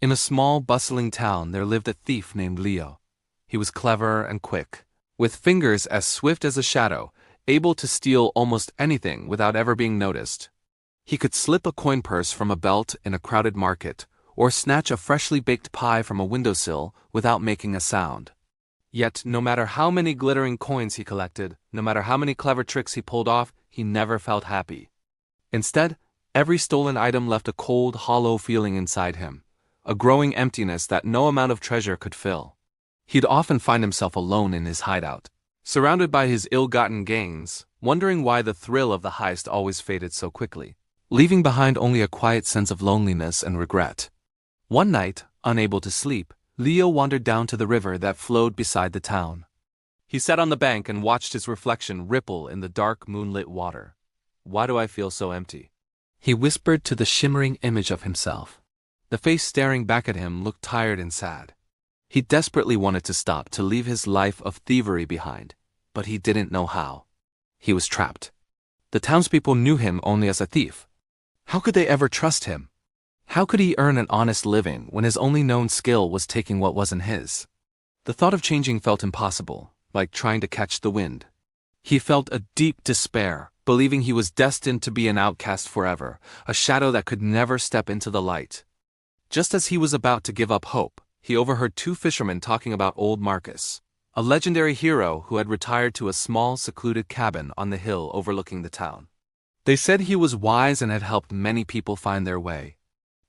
In a small, bustling town there lived a thief named Leo. He was clever and quick, with fingers as swift as a shadow, able to steal almost anything without ever being noticed. He could slip a coin purse from a belt in a crowded market, or snatch a freshly baked pie from a windowsill without making a sound. Yet, no matter how many glittering coins he collected, no matter how many clever tricks he pulled off, he never felt happy. Instead, every stolen item left a cold, hollow feeling inside him, a growing emptiness that no amount of treasure could fill. He'd often find himself alone in his hideout, surrounded by his ill-gotten gains, wondering why the thrill of the heist always faded so quickly, leaving behind only a quiet sense of loneliness and regret. One night, unable to sleep, Leo wandered down to the river that flowed beside the town. He sat on the bank and watched his reflection ripple in the dark, moonlit water. "Why do I feel so empty?" he whispered to the shimmering image of himself. The face staring back at him looked tired and sad. He desperately wanted to stop, to leave his life of thievery behind, but he didn't know how. He was trapped. The townspeople knew him only as a thief. How could they ever trust him? How could he earn an honest living when his only known skill was taking what wasn't his? The thought of changing felt impossible, like trying to catch the wind. He felt a deep despair, believing he was destined to be an outcast forever, a shadow that could never step into the light. Just as he was about to give up hope, he overheard two fishermen talking about old Marcus, a legendary hero who had retired to a small, secluded cabin on the hill overlooking the town. They said he was wise and had helped many people find their way.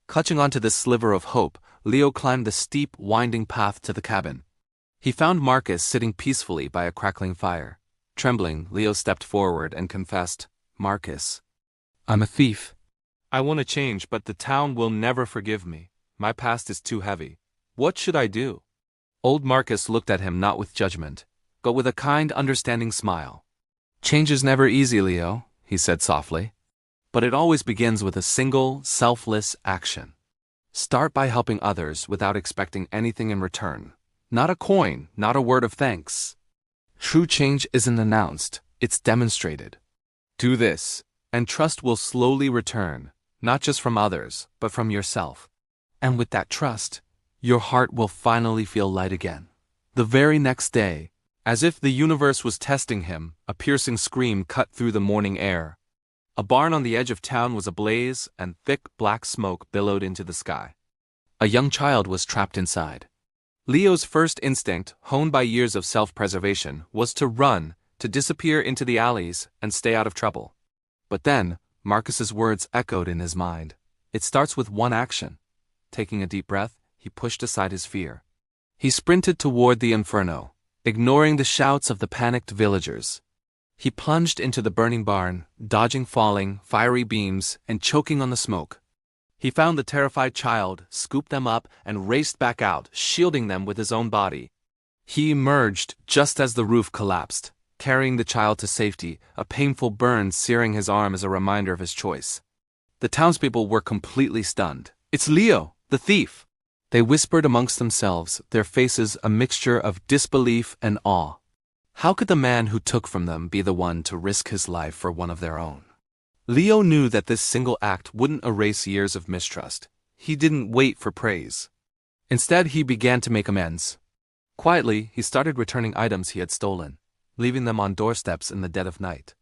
Clutching onto this sliver of hope, Leo climbed the steep, winding path to the cabin. He found Marcus sitting peacefully by a crackling fire. Trembling, Leo stepped forward and confessed, "Marcus, I'm a thief. I want to change, but the town will never forgive me. My past is too heavy. What should I do?" Old Marcus looked at him not with judgment, but with a kind, understanding smile. "Change is never easy, Leo," he said softly. "But it always begins with a single, selfless action. Start by helping others without expecting anything in return. Not a coin, not a word of thanks. True change isn't announced, it's demonstrated. Do this, and trust will slowly return, not just from others, but from yourself. And with that trust, your heart will finally feel light again." The very next day, as if the universe was testing him, a piercing scream cut through the morning air. A barn on the edge of town was ablaze, and thick black smoke billowed into the sky. A young child was trapped inside. Leo's first instinct, honed by years of self-preservation, was to run, to disappear into the alleys, and stay out of trouble. But then, Marcus's words echoed in his mind. It starts with one action. Taking a deep breath, he pushed aside his fear. He sprinted toward the inferno, ignoring the shouts of the panicked villagers. He plunged into the burning barn, dodging falling, fiery beams, and choking on the smoke. He found the terrified child, scooped them up, and raced back out, shielding them with his own body. He emerged just as the roof collapsed, carrying the child to safety, a painful burn searing his arm as a reminder of his choice. The townspeople were completely stunned. "It's Leo, the thief!" They whispered amongst themselves, their faces a mixture of disbelief and awe. How could the man who took from them be the one to risk his life for one of their own? Leo knew that this single act wouldn't erase years of mistrust. He didn't wait for praise. Instead, he began to make amends. Quietly, he started returning items he had stolen, leaving them on doorsteps in the dead of night.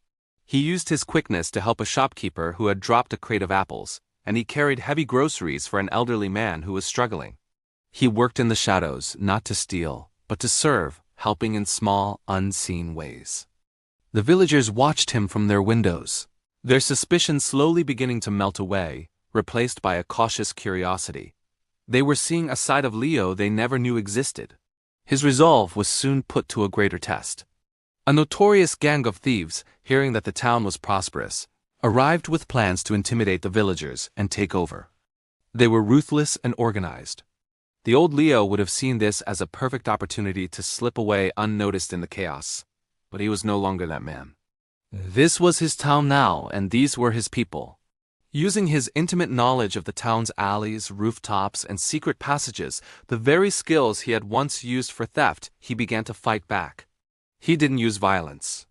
He used his quickness to help a shopkeeper who had dropped a crate of apples, and he carried heavy groceries for an elderly man who was struggling. He worked in the shadows, not to steal, but to serve, helping in small, unseen ways. The villagers watched him from their windows, their suspicion slowly beginning to melt away, replaced by a cautious curiosity. They were seeing a side of Leo they never knew existed. His resolve was soon put to a greater test. A notorious gang of thieves, hearing that the town was prosperous, arrived with plans to intimidate the villagers and take over. They were ruthless and organized. The old Leo would have seen this as a perfect opportunity to slip away unnoticed in the chaos, but he was no longer that man. This was his town now, and these were his people. Using his intimate knowledge of the town's alleys, rooftops, and secret passages, the very skills he had once used for theft, he began to fight back. He didn't use violence.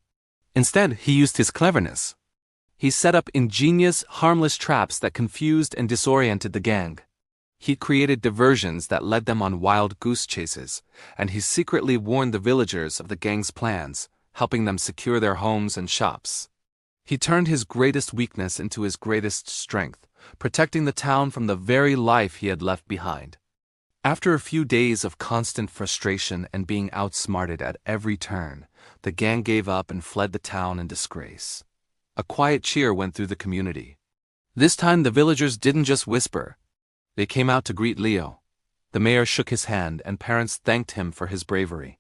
Instead, he used his cleverness. He set up ingenious, harmless traps that confused and disoriented the gang. He created diversions that led them on wild goose chases, and he secretly warned the villagers of the gang's plans, helping them secure their homes and shops. He turned his greatest weakness into his greatest strength, protecting the town from the very life he had left behind. After a few days of constant frustration and being outsmarted at every turn, the gang gave up and fled the town in disgrace. A quiet cheer went through the community. This time the villagers didn't just whisper. They came out to greet Leo. The mayor shook his hand and parents thanked him for his bravery.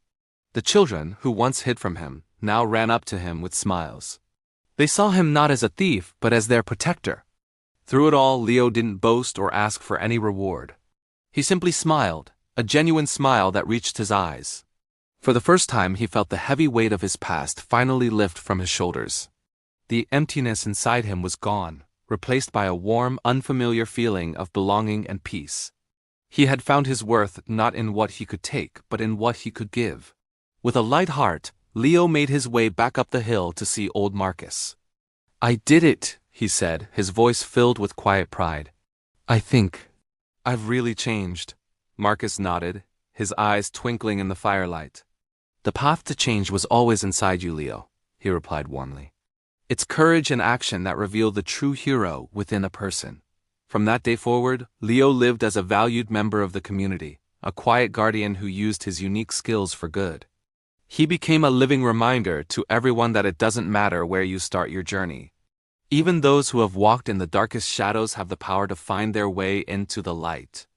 The children, who once hid from him, now ran up to him with smiles. They saw him not as a thief but as their protector. Through it all, Leo didn't boast or ask for any reward. He simply smiled, a genuine smile that reached his eyes. For the first time he felt the heavy weight of his past finally lift from his shoulders. The emptiness inside him was gone, replaced by a warm, unfamiliar feeling of belonging and peace. He had found his worth not in what he could take, but in what he could give. With a light heart, Leo made his way back up the hill to see old Marcus. "I did it," he said, his voice filled with quiet pride. "I think I've really changed." Marcus nodded, his eyes twinkling in the firelight. "The path to change was always inside you, Leo," he replied warmly. "It's courage and action that reveal the true hero within a person." From that day forward, Leo lived as a valued member of the community, a quiet guardian who used his unique skills for good. He became a living reminder to everyone that it doesn't matter where you start your journey. Even those who have walked in the darkest shadows have the power to find their way into the light.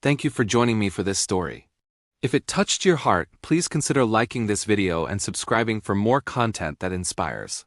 Thank you for joining me for this story. If it touched your heart, please consider liking this video and subscribing for more content that inspires.